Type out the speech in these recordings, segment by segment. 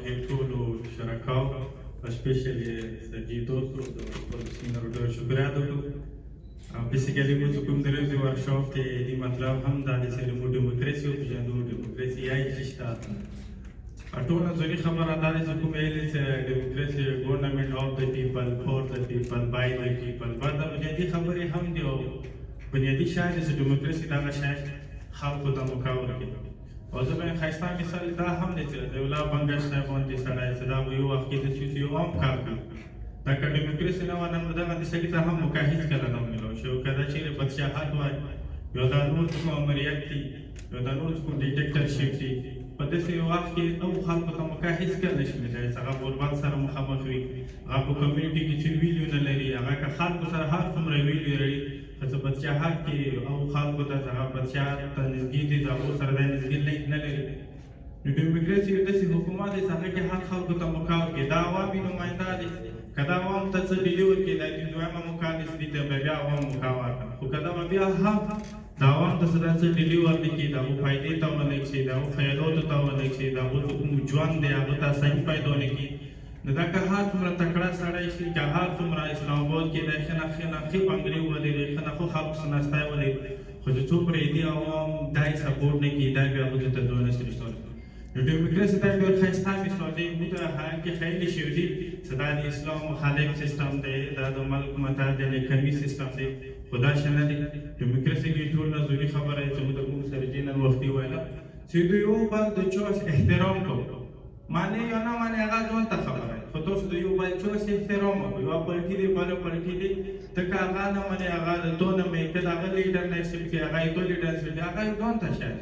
کې ټولو شرکاو اسپیشلی سرجیتوسو د خپل سینر ډېر شکریه درکړو. بیسیکلی موږ کوم درځي ورکشاپ ته د مطلب هم دا د سیمو ډیموکراسي او پیژندو ډیموکراسي یای چې شته ټول ځوري خبره دا چې کوم ویل چې ډیموکراسي ګورنمنت اف د پیپل فور د پیپل بای د پیپل بعد د خبرې هم دی او بنیادی شاید چې ډیموکراسي دا شاید خلکو ته مکاور کړي. او زه به ښایسته مثال دا هم دی چې د الله بنګش صاحب باندې سړی چې دا به یو وخت کې د سیاسي یو عام کار کوي دا که ډیموکراسي نه وه نن دغه د سړي ته هم موقع هېڅکله نه میلاو شي. او که دا چېرې بادشاهت وای یا دا نور څه کوم امریت دي یا دا نور څه کوم ډیټیکټرشپ دي په داسې یو وخت کې او خلکو ته موقع هېڅکله نه شي میلای چې هغه غربت سره مخامخ وي هغه په کمیونټي کې چې ویلیو نه لري هغه که خلکو سره هر څومره ویلیو لري چې بادشاهت کې او خلکو ته هغه بادشاهت ته نږدې دي د هغو سره دا نږدې لینک نه لري. نو ډیموکراسي یو داسې حکومت دی چې هغه کې هر خلکو ته موقع ورکړي. دا عوامي نماینده دي که دا عوام ته څه ډیلي ورکړي دا د دویمه موقع دي ته به بیا عوام موقع ورکړي. خو که دا به بیا هم د عوام ته څه داسې ډیلي ورنکړي د هغو فایدې ته ونه کړي د هغو خیالاتو ته ونه کړي د هغو چې کوم ژوند دی هغه ته صحیح فایده ونه کړي نو دا که هر څومره تکړه سړی شي که هر څومره اسلام آباد کې دی ښه نه ښه بنګړي ولري ښه نه ښه خلکو سره ناستی ولري خو چې څوک پرېږدي عوام دا یې سپورټ نه کړي دا بیا هغوی ته دوه نه شي رسولی. نو ډیموکراسي دا ډېر ښایسته مثال دی. موږ ته حالانکې خیلی شوي دي چې دا د اسلام مخالف سیسټم دی دا د ملک متحد کمي سیسټم دی خو دا شی نه دی. ډیموکراسي کې ټول نظري خبره چې موږ د کوم سرجي نن وختي ویله چې د یو بل د چوس احترام کوو معنی یا نه معنی هغه ځوان ته خبره ده خو تاسو د یو بل چوس احترام وکړئ یوه پارټي دی بله پارټي دی ته که هغه نه منې هغه د تو نه منې که د هغه لیډر نه اکسپټ کړي هغه یې تو لیډر اکسپټ کړي هغه یې ځوان ته شاید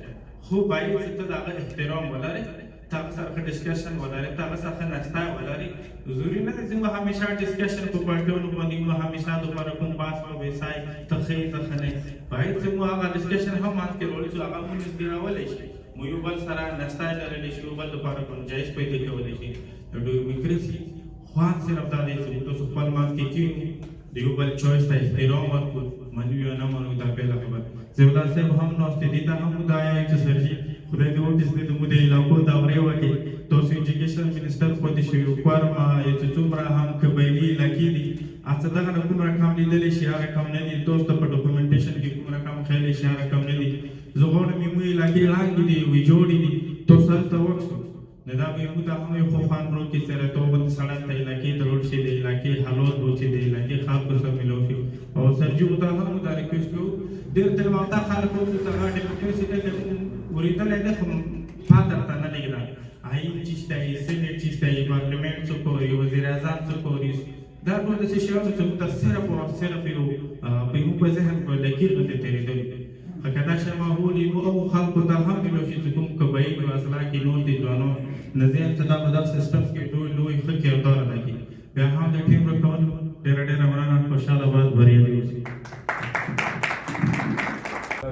خو باید چې ته د هغه احترام ولرې ته هغه سره ښه ډسکشن ولرې ته هغه سره ښه نستی ولرې. ضروري نه دی چې موږ همیشه ډسکشن په پارټیانو باندې موږ همیشه دپاره کوم بحث په ویسای ته ښه یې ته ښه نه یې باید چې موږ هغه ډسکشن هم منځ کې راولو چې هغه مو نږدې راولی شي مو یو بل سره نستی لرلی شي یو بل دپاره ګنجایش پیدا کولی شي. د ډیموکراسي خوند صرف دا دی چې موږ تاسو خپل منځ کې کښېنو د یو بل چوایس ته احترام ورکړو منو یا نه منو دا بېله خبره. زیولال صاحب هم ناست دي دې ته هم مو دا وایي چې سرجي خدای دې وکړي چې د مو د علاقو دورې وکړي تاسو ایجوکیشن منسټر پاتې شوي کوارما یا چې څومره هم قبایلي علاقې دي هڅه دغه نه کوم رقم لیدلی شي هغه کم نه دي تاسو ته په ډاکومنټیشن کې کوم رقم ښیلی شي هغه کم نه دي. زه غواړم زموږ علاقې ړانګې دي ویجوړې دي تاسو هلته وکړو نو دا به موږ ته هم یو ښه خوند راکړي چې راته وبل سړک ته علاقې ته روډ شي د علاقې حالات به چې د علاقې خلکو سره میلاو شي. او سرجي ورته هم موږ دا ریکویسټ کوو ډېر تل وخته خلک وکړو چې هغه ډیموکراسي دی اورېدلی دی خو پات درته نه لګېده آیین چې شته یې سینټ چې شته یې پارلمنټ څه کوري وزیر اعظم څه کوري دا ټول داسې شیان چې موږ ته صرف او صرف یو په موږ په ذهن په لکیر غوندې تېرېدلي که دا شی معقول وي او خلکو ته هم میلاو شي چې کوم قبایلو اصلاح کې نور دي ځوانان نه زه یم چې دا په دغه سیسټم کې لوی ښه کردار ادا کړي. بیا هم د ټیم رکول ډېره ډېره مننه خوشحاله باید بریالي اوسئ.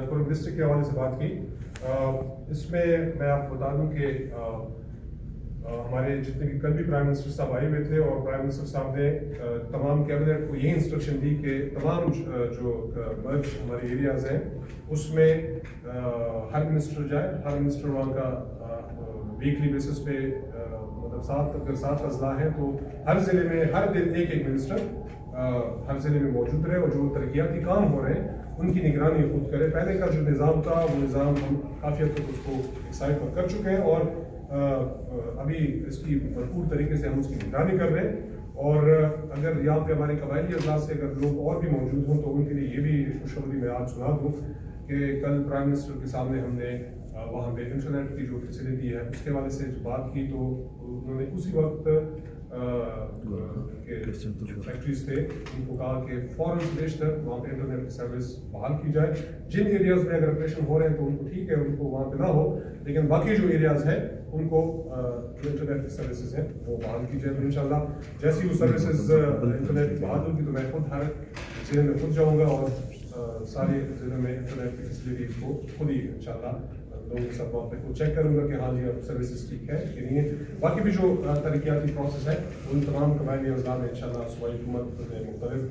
پورے ڈسٹرکٹ کے حوالے سے بات کی اس میں میں آپ کو بتا دوں کہ ہمارے جتنے بھی کل بھی پرائم منسٹر صاحب آئے ہوئے تھے اور پرائم منسٹر صاحب نے تمام کیبنٹ کو یہی انسٹرکشن دی کہ تمام جو مرج ہمارے ایریاز ہیں اس میں ہر منسٹر جائے ہر منسٹر وہاں کا ویکلی بیسس پہ مطلب 7 اضلاع ہیں تو ہر ضلع میں ہر دن ایک منسٹر ہر ضلع میں موجود رہے اور جو ترقیاتی کام ہو رہے ہیں ان کی نگرانی خود کرے. پہلے کا جو نظام تھا وہ نظام ہم کافی حد تک اس کو ایک سائڈ پر کر چکے ہیں اور ابھی اس کی بھرپور طریقے سے ہم اس کی نگرانی کر رہے ہیں. اور اگر یہاں پہ ہمارے قبائلی اضلاع سے اگر لوگ اور بھی موجود ہوں تو ان کے لیے یہ بھی خوشخبری میں آپ سنا دوں کہ کل پرائم منسٹر کے سامنے ہم نے وہاں پہ انٹرنیٹ کی جو فیسلٹی ہے اس کے حوالے سے جو بات کی تو انہوں نے اسی وقت فیکٹریز تھے ان کو کہا کہ فوراً بیشتر وہاں پہ انٹرنیٹ کی سروس بحال کی جائے. جن ایریاز میں اگر آپریشن ہو رہے ہیں تو ان کو ٹھیک ہے ان کو وہاں پہ نہ ہو لیکن باقی جو ایریاز ہیں ان کو جو انٹرنیٹ کی سروسز ہیں وہ بحال کی جائے. تو انشاءاللہ جیسی وہ سروسز انٹرنیٹ بحال ہوگی تو میں خود ہر ضلع میں خود جاؤں گا اور سارے ضلع میں انٹرنیٹ کی فیسلٹیز کو خود ہی انشاءاللہ لوگوں کے ساتھ وہاں پہ خود چیک کروں گا کہ ہاں جی اب سروسز ٹھیک ہے کہ نہیں ہے. باقی بھی جو ترقیاتی پروسیس ہے ان تمام قبائلی اضلاع میں انشاءاللہ صوبائی حکومت نے مختلف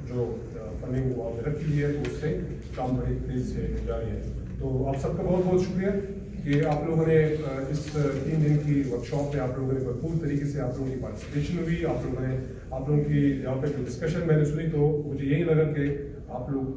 جو فنڈنگ وہاں پہ رکھی ہوئی ہے تو اس سے کام بڑی تیزی سے جاری ہے. تو آپ سب کا بہت بہت شکریہ. کہ آپ لوگوں نے اس 3 دن کی ورکشاپ میں آپ لوگوں نے بھرپور طریقے سے آپ لوگوں کی پارٹیسپیشن ہوئی. آپ لوگوں کی یہاں پہ جو ڈسکشن میں نے سنی تو مجھے یہی لگا کہ آپ لوگ